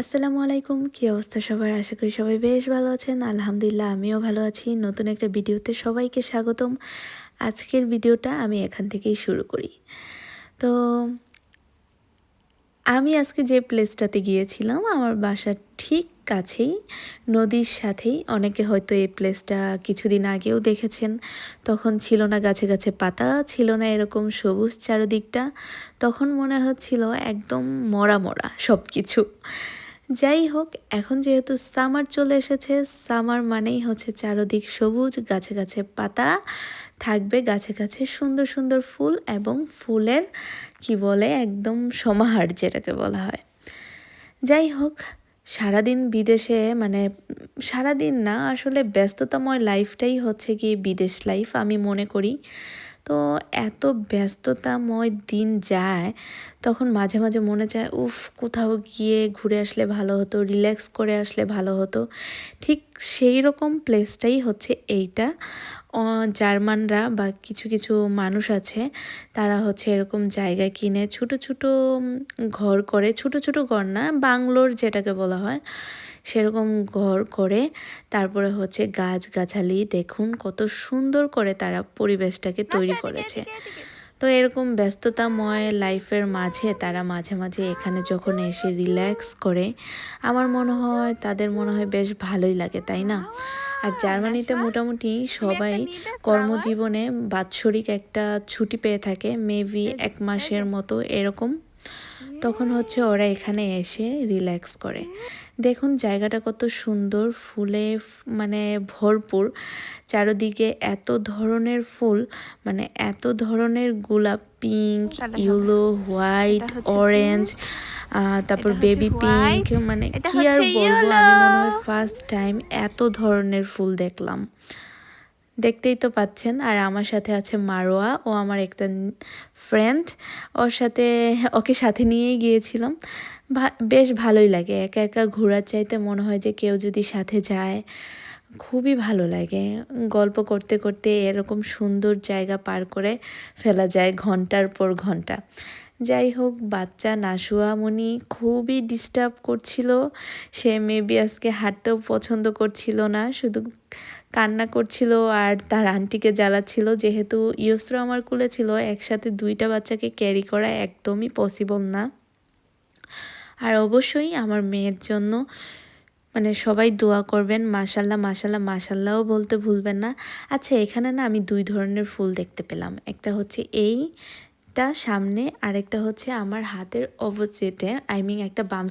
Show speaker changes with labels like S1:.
S1: আসসালামু আলাইকুম, কি অবস্থা সবার? আশা করি সবাই বেশ ভালো আছেন। আলহামদুলিল্লাহ আমিও ভালো আছি। নতুন একটা ভিডিওতে সবাইকে স্বাগতম। আজকের ভিডিওটা আমি এখান থেকেই শুরু করি। তো আমি আজকে যে প্লেসটাতে গিয়েছিলাম আমার বাসার ঠিক কাছেই, নদীর সাথেই। অনেকে হয়তো এই প্লেসটা কিছুদিন আগেও দেখেছেন। তখন ছিল না গাছে গাছে পাতা, ছিল না এরকম সবুজ চারদিকটা। তখন মনে হচ্ছিল একদম মরা মরা সব কিছু। যাই হোক, এখন যেহেতু সামার চলে এসেছে, সামার মানেই হচ্ছে চারদিক সবুজ, গাছে গাছে পাতা থাকবে, গাছে গাছে সুন্দর সুন্দর ফুল এবং ফুলের কি বলে একদম সমাহার যেটাকে বলা হয়। যাই হোক, সারাদিন বিদেশে মানে সারাদিন না, আসলে ব্যস্ততাময় লাইফটাই হচ্ছে কি বিদেশ লাইফ আমি মনে করি। তো এত ব্যস্ততাময় দিন যায়, তখন মাঝে মাঝে মনে চায় উফ, কোথাও গিয়ে ঘুরে আসলে ভালো হতো, রিল্যাক্স করে আসলে ভালো হতো। ঠিক সেই রকম প্লেসটাই হচ্ছে এইটা। জার্মানরা বা কিছু কিছু মানুষ আছে, তারা হচ্ছে এরকম জায়গা কিনে ছোট ছোট ঘর করে, ছোট ছোট ঘর না, বাংলোর যেটাকে বলা হয় সেরকম ঘর করে, তারপরে হচ্ছে গাছগাছালি দেখুন কত সুন্দর করে তারা পরিবেশটাকে তৈরি করেছে। তো এরকম ব্যস্ততাময় লাইফের মাঝে তারা মাঝে মাঝে এখানে যখন এসে রিল্যাক্স করে, আমার মনে হয় তাদের মনে হয় বেশ ভালোই লাগে, তাই না? আর জার্মানিতে মোটামুটি সবাই কর্মজীবনে বাৎসরিক একটা ছুটি পেয়ে থাকে, মেবি 1 মাসের মতো এরকম। তখন হচ্ছে ওরা এখানে এসে রিল্যাক্স করে। দেখুন জায়গাটা কত সুন্দর, ফুলে মানে ভরপুর। চারদিকে এত ধরনের ফুল, মানে এত ধরনের গোলাপ, পিঙ্ক, ইয়েলো, হোয়াইট, অরেঞ্জ, তারপর বেবি পিঙ্ক, মানে কি আর বলবো, আমি মনে হয় ফার্স্ট টাইম এত ধরনের ফুল দেখলাম। দেখতেই তো পাচ্ছেন। আর আমার সাথে আছে মারোয়া, ও আমার একটা ফ্রেন্ড। ওকে সাথে নিয়েই গিয়েছিলাম। বেশ ভালোই লাগে, একা একা ঘোরার চাইতে মনে হয় যে কেউ যদি সাথে যায় খুবই ভালো লাগে। গল্প করতে করতে এরকম সুন্দর জায়গা পার করে ফেলা যায় ঘন্টার পর ঘন্টা। যাই হোক, বাচ্চা নাসুয়ামণি খুবই ডিস্টার্ব করছিল। সে মেবি আজকে হাঁটতেও পছন্দ করছিল না, শুধু কান্না করছিল আর তার আন্টিকে জ্বালাচ্ছিল। যেহেতু ইয়সরা আমার কোলে ছিল, একসাথে 2টা বাচ্চাকে ক্যারি করা একদমই পসিবল না। আর অবশ্যই আমার মেয়ের জন্য মানে সবাই দোয়া করবেন, মাশাল্লাহ মাশাল্লাহ মাশাল্লাহও বলতে ভুলবেন না। আচ্ছা, এখানে না আমি 2 ধরনের ফুল দেখতে পেলাম। একটা হচ্ছে এইটা সামনে, আরেকটা হচ্ছে আমার হাতের অপোজিটে, আই মিন একটা বাম